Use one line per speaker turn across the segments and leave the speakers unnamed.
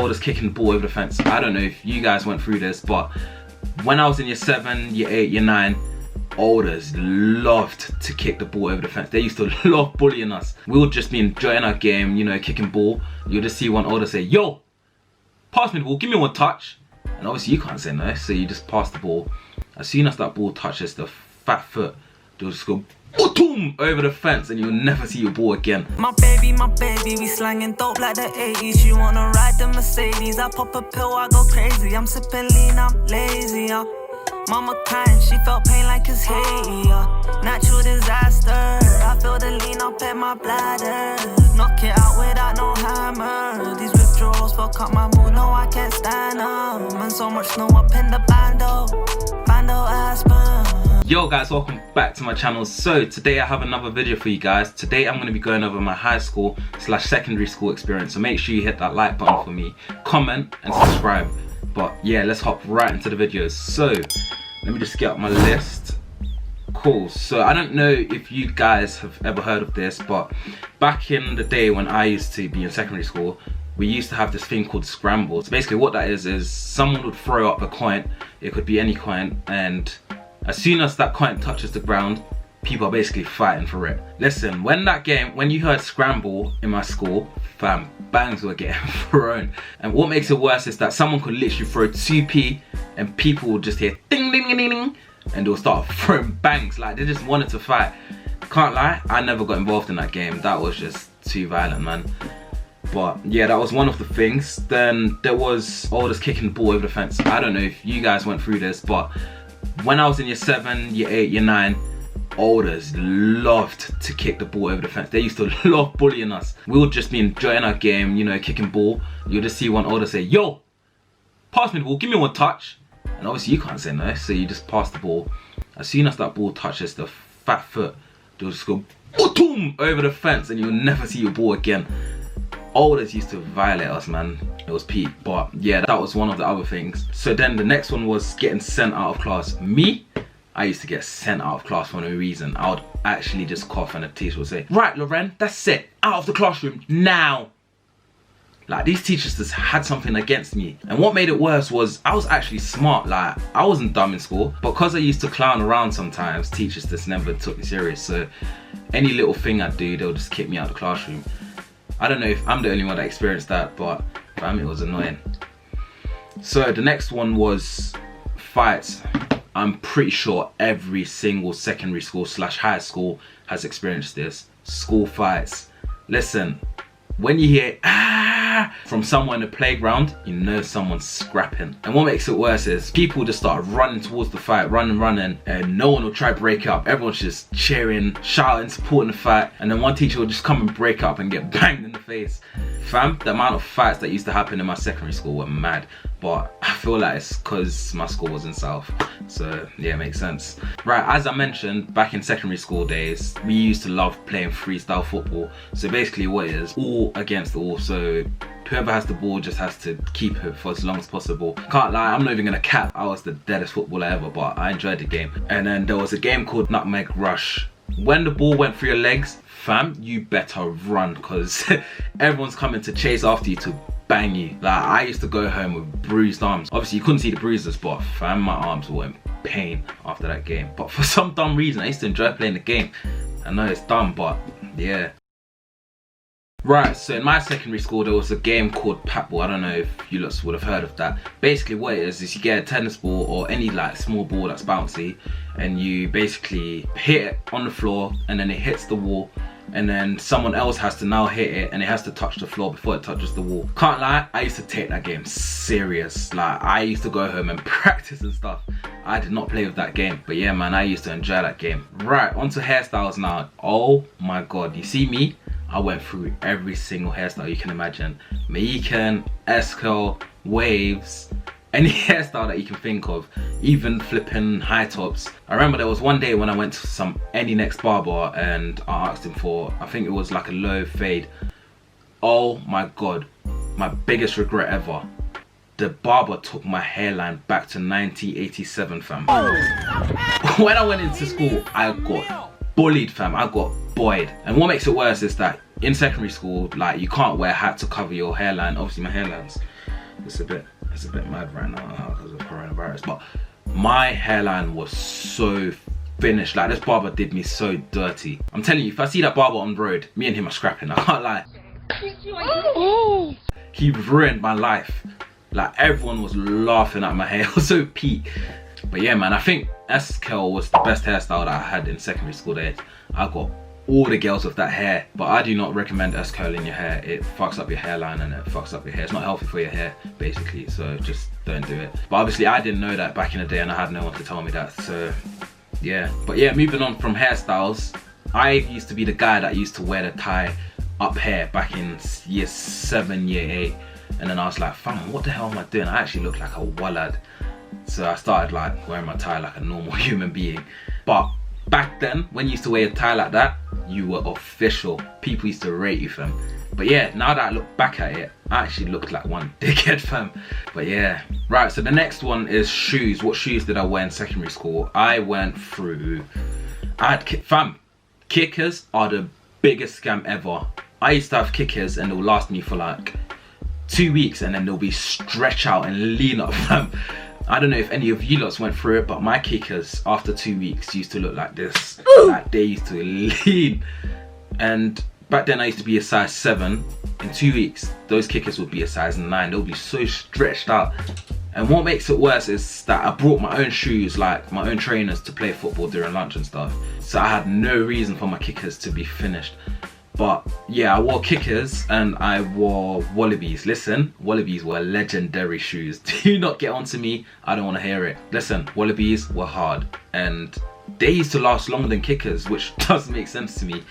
oldest kicking the ball over the fence. I don't know if you guys went through this, but when I was in year 7, year 8, year 9, olders loved to kick the ball over the fence. They used to love bullying us. We would just be enjoying our game, you know, kicking ball. You'll just see one older say, yo, pass me the ball, give me one touch. And obviously you can't say no, so you just pass the ball. As soon as that ball touches the fat foot, they'll just go boom over the fence and you'll never see your ball again.
My baby, we slanging dope like the 80s. You wanna ride the Mercedes? I pop a pill, I go crazy. I'm sipping lean, I'm lazy, Mama crying, she felt pain like it's Haiti, Natural disaster, I feel the lean up in my bladder. Knock it out without no hammer. These withdrawals fuck up my mood, no I can't stand them. And so much snow up in the bando Aspen.
Yo guys, welcome back to my channel. So today I have another video for you guys. Today I'm going to be going over my high school / secondary school experience. So make sure you hit that like button for me, comment and subscribe. But yeah, let's hop right into the videos. So let me just get up my list. Cool. So I don't know if you guys have ever heard of this, but back in the day when I used to be in secondary school, we used to have this thing called Scrambles. Basically what that is someone would throw up a coin. It could be any coin, and as soon as that coin touches the ground, people are basically fighting for it. Listen, when you heard Scramble in my school, fam, bangs were getting thrown. And what makes it worse is that someone could literally throw 2p and people would just hear ding ding ding ding and they'll start throwing bangs like they just wanted to fight. Can't lie, I never got involved in that game. That was just too violent, man. But yeah, that was one of the things. Then there was oldest kicking the ball over the fence. I don't know if you guys went through this, but when I was in year 7, year 8, year 9, olders loved to kick the ball over the fence. They used to love bullying us. We would just be enjoying our game, you know, kicking ball. You'll just see one older say, yo, pass me the ball, give me one touch. And obviously you can't say no, so you just pass the ball. As soon as that ball touches the fat foot, they'll just go boom over the fence and you'll never see your ball again. Olders used to violate us, man. It was peak. But yeah, that was one of the other things. So then the next one was getting sent out of class. Me, I used to get sent out of class for no reason. I would actually just cough and the teacher would say, right, Loren, that's it, out of the classroom now. Like, these teachers just had something against me. And what made it worse was I was actually smart. Like, I wasn't dumb in school. Because I used to clown around sometimes, teachers just never took me serious. So any little thing I'd do, they'll just kick me out of the classroom. I don't know if I'm the only one that experienced that, but fam, it was annoying. So the next one was fights. I'm pretty sure every single secondary school / high school has experienced this. School fights. Listen, when you hear from someone in the playground, you know someone's scrapping. And what makes it worse is people just start running towards the fight, running, and no one will try to break up. Everyone's just cheering, shouting, supporting the fight, and then one teacher will just come and break up and get banged in the face. Fam, the amount of fights that used to happen in my secondary school were mad. But I feel like it's because my school was in South. So yeah, it makes sense. Right, as I mentioned, back in secondary school days, we used to love playing freestyle football. So basically what it is, all against all. So whoever has the ball just has to keep it for as long as possible. Can't lie, I'm not even gonna cap. I was the deadest footballer ever, but I enjoyed the game. And then there was a game called Nutmeg Rush. When the ball went through your legs, fam, you better run, because everyone's coming to chase after you to bang you. Like, I used to go home with bruised arms. Obviously you couldn't see the bruises, but fam, my arms were in pain after that game. But for some dumb reason, I used to enjoy playing the game. I know it's dumb, but yeah. Right, so in my secondary school there was a game called Patball. I don't know if you lot would have heard of that. Basically what it is you get a tennis ball or any like small ball that's bouncy, and you basically hit it on the floor and then it hits the wall, and then someone else has to now hit it and it has to touch the floor before it touches the wall. Can't lie, I used to take that game serious. Like, I used to go home and practice and stuff. I did not play with that game, but yeah man, I used to enjoy that game. Right, onto hairstyles now. Oh my god, you see me? I went through every single hairstyle you can imagine. Mohican, Esco, waves, any hairstyle that you can think of, even flipping high tops. I remember there was one day when I went to any next barber and I asked him for, I think it was like a low fade. Oh my god, my biggest regret ever. The barber took my hairline back to 1987, fam. When I went into school, I got bullied, fam. I got buoyed. And what makes it worse is that in secondary school, like, you can't wear a hat to cover your hairline. Obviously my hairline's it's a bit mad right now because of coronavirus. But my hairline was so finished. Like, this barber did me so dirty. I'm telling you, if I see that barber on the road, me and him are scrapping. I can't lie. He ruined my life. Like, everyone was laughing at my hair. It was so peak. But yeah, man, I think S-curl was the best hairstyle that I had in secondary school days. I got all the girls with that hair, but I do not recommend S-curling your hair. It fucks up your hairline and it fucks up your hair. It's not healthy for your hair, basically, so just don't do it. But obviously I didn't know that back in the day, and I had no one to tell me that, so yeah. But yeah, moving on from hairstyles, I used to be the guy that used to wear the tie up hair back in year 7, year 8, and then I was like, fam, what the hell am I doing? I actually look like a wallad. So I started like wearing my tie like a normal human being. But back then, when you used to wear a tie like that, you were official. People used to rate you, fam. But yeah, now that I look back at it, I actually looked like one dickhead, fam. But yeah. Right, so the next one is shoes. What shoes did I wear in secondary school? I went through, fam, kickers are the biggest scam ever. I used to have kickers and they'll last me for like 2 weeks, and then they'll be stretch out and lean up, fam. I don't know if any of you lots went through it, but my kickers after 2 weeks used to look like this. Like, they used to lean. And back then I used to be a size 7. In 2 weeks, those kickers would be a size 9. They'll be so stretched out. And what makes it worse is that I brought my own shoes, like my own trainers, to play football during lunch and stuff. So I had no reason for my kickers to be finished. But yeah, I wore kickers and I wore wallabies. Listen, wallabies were legendary shoes. Do not get onto me, I don't want to hear it. Listen, wallabies were hard and they used to last longer than kickers, which doesn't make sense to me.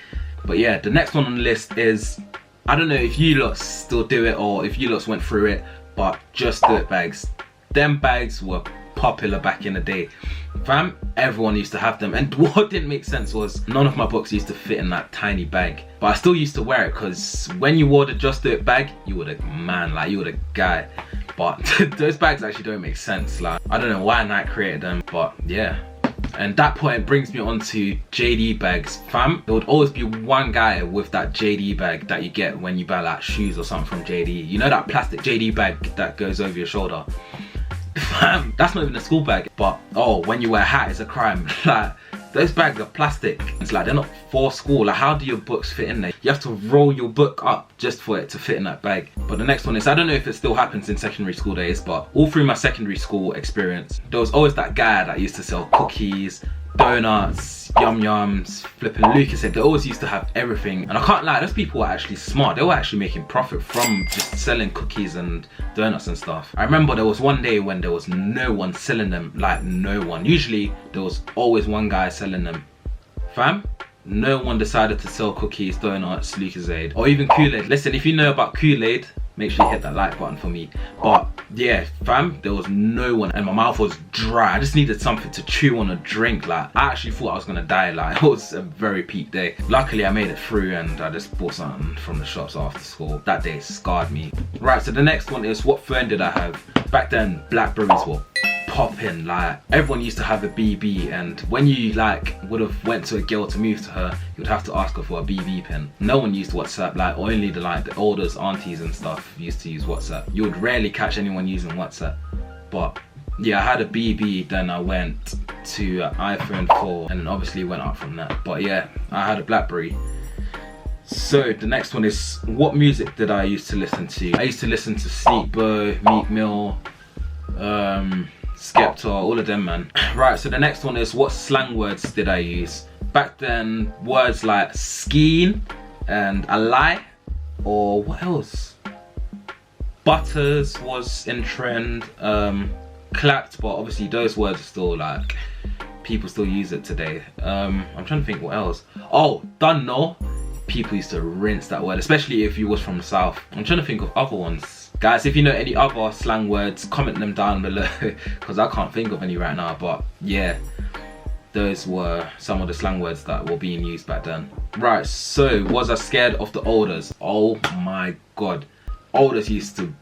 But yeah, the next one on the list is, I don't know if you lot still do it or if you lot went through it, but Just Do It bags. Them bags were popular back in the day. Fam, everyone used to have them, and what didn't make sense was none of my books used to fit in that tiny bag. But I still used to wear it because when you wore the Just Do It bag, you were the man, like you were the guy. But those bags actually don't make sense. Like, I don't know why Nike created them, but yeah. And that point brings me on to JD bags. Fam, there would always be one guy with that JD bag that you get when you buy like shoes or something from JD. You know that plastic JD bag that goes over your shoulder? Fam, that's not even a school bag. But oh, when you wear a hat, it's a crime. Like, those bags are plastic. It's like they're not for school. Like, how do your books fit in there? You have to roll your book up just for it to fit in that bag. But the next one is, I don't know if it still happens in secondary school days, but all through my secondary school experience, there was always that guy that used to sell cookies, donuts, yum-yums, flipping Lucas said. They always used to have everything, and I can't lie, those people were actually smart. They were actually making profit from just selling cookies and donuts and stuff. I remember there was one day when there was no one selling them, like no one. Usually there was always one guy selling them. Fam, no one decided to sell cookies, donuts, Lucozade, or even Kool-Aid. Listen, if you know about Kool-Aid, make sure you hit that like button for me. But yeah, fam, there was no one, and my mouth was dry. I just needed something to chew on a drink. Like, I actually thought I was gonna die. Like, it was a very peak day. Luckily I made it through, and I just bought something from the shops after school. That day scarred me. Right, so the next one is, what phone did I have? Back then, Blackberries were popping. Like, everyone used to have a BB, and when you like would have went to a girl to move to her, you'd have to ask her for a BB pin. No one used WhatsApp. Like, only the oldest aunties and stuff used to use WhatsApp. You would rarely catch anyone using WhatsApp. But yeah, I had a BB, then I went to iPhone 4, and then obviously went up from that. But yeah, I had a Blackberry. So the next one is, what music did I used to listen to? I used to listen to Sneak Bo, Meek Mill, Skepta, all of them, man. Right, so the next one is, what slang words did I use? Back then, words like skeen and a lie, or what else? Butters was in trend, clapped, but obviously those words are still like, people still use it today. I'm trying to think what else. Oh, done no. People used to rinse that word, especially if you was from the south. I'm trying to think of other ones. Guys, if you know any other slang words, comment them down below, because I can't think of any right now. But yeah, those were some of the slang words that were being used back then. Right, so was I scared of the olders? Oh my god, olders used to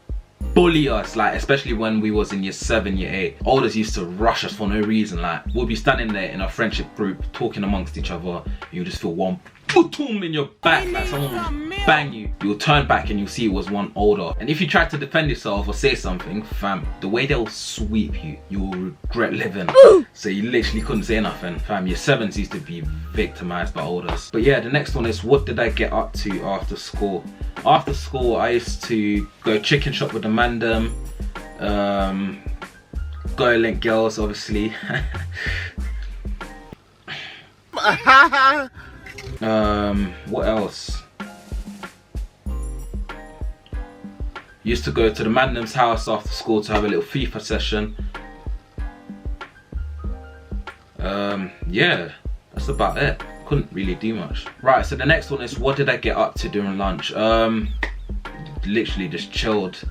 bully us, like especially when we was in year 7, year 8. Olders used to rush us for no reason. Like, we'll be standing there in our friendship group talking amongst each other, you just feel one boom in your back, like someone will bang you. You'll turn back and you'll see it was one older. And if you try to defend yourself or say something, fam, the way they'll sweep you, you will regret living. So you literally couldn't say nothing, fam. Your 7s used to be victimized by olders. But yeah, the next one is, what did I get up to after school? After school, I used to go chicken shop with the mandem, go link girls, obviously. What else? Used to go to the mandem's house after school to have a little FIFA session. Yeah, that's about it. Couldn't really do much. Right, so the next one is, what did I get up to during lunch? Literally just chilled,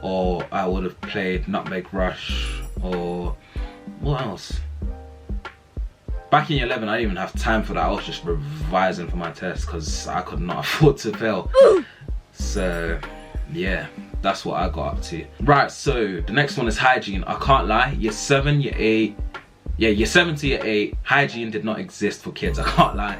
or I would have played Nutmeg Rush, or what else? Back in year 11, I didn't even have time for that. I was just revising for my test because I could not afford to fail. So yeah, that's what I got up to. Right, so the next one is hygiene. I can't lie, year 7, year 8, yeah, year 7 to year 8, hygiene did not exist for kids. I can't lie.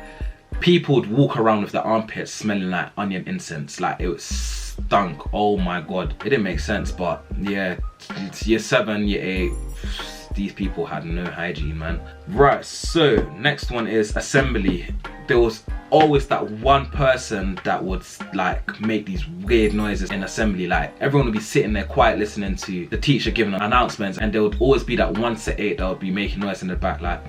People would walk around with their armpits smelling like onion incense. Like, it was stunk. Oh my god, it didn't make sense. But yeah, it's year 7, year 8, these people had no hygiene, man. Right, so next one is assembly. There was always that one person that would like make these weird noises in assembly. Like, everyone would be sitting there quiet listening to the teacher giving announcements, and there would always be that one set 8 that would be making noise in the back, like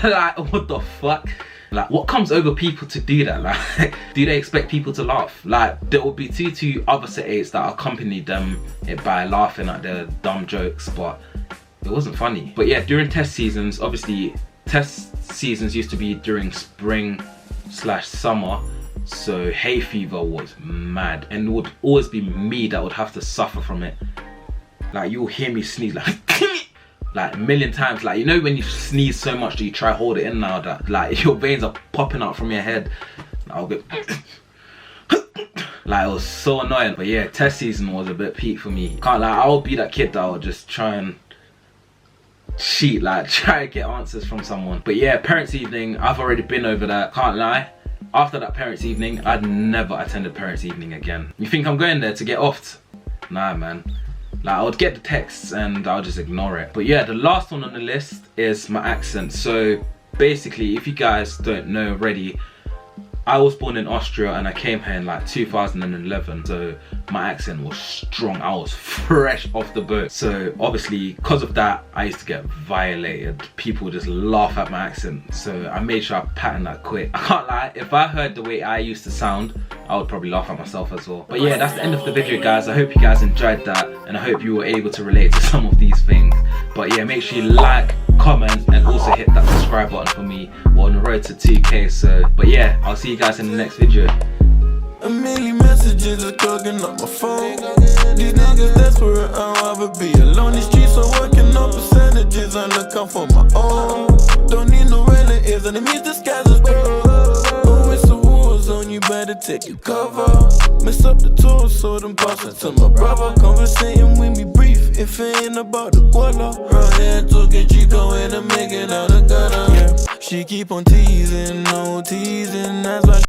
like, what the fuck? Like, what comes over people to do that? Like, do they expect people to laugh? Like, there will be two other set 8s that accompanied them by laughing at their dumb jokes, but it wasn't funny. But yeah, during test seasons, obviously test seasons used to be during spring/summer, so hay fever was mad, and it would always be me that would have to suffer from it. Like, you'll hear me sneeze like like a million times. Like, you know when you sneeze so much that you try hold it in now, that like your veins are popping out from your head. I'll get like, it was so annoying. But yeah, test season was a bit peak for me. Can't lie, I'll be that kid that will just try and cheat, like try to get answers from someone. But yeah, parents evening, I've already been over that. Can't lie, after that parents evening, I'd never attended parents evening again. You think I'm going there to get offed? Nah, man. Like, I would get the texts and I'll just ignore it. But yeah, the last one on the list is my accent. So basically, if you guys don't know already, I was born in Austria and I came here in like 2011. So my accent was strong. I was fresh off the boat. So obviously, because of that, I used to get violated. People would just laugh at my accent. So I made sure I patterned that quick. I can't lie, if I heard the way I used to sound, I would probably laugh at myself as well. But yeah, that's the end of the video, guys. I hope you guys enjoyed that, and I hope you were able to relate to some of these things. But yeah, make sure you like, comment, and also hit that subscribe button for me. We're on the road to 2K, so, but yeah, I'll see you guys in the next video.
A million messages are clogging up my phone. These niggas desperate, I'd rather be alone. These streets are working on percentages, I look out for my own. Don't need no relatives, enemies disguised as bro. Oh, it's a war zone, you better take your cover. Mess up the tour, so them bosses to my brother. Conversating with me brief, if it ain't about the guala. Right here, talking Chico and I'm making out a gutter. Yeah, she keep on teasing, no teasing, that's why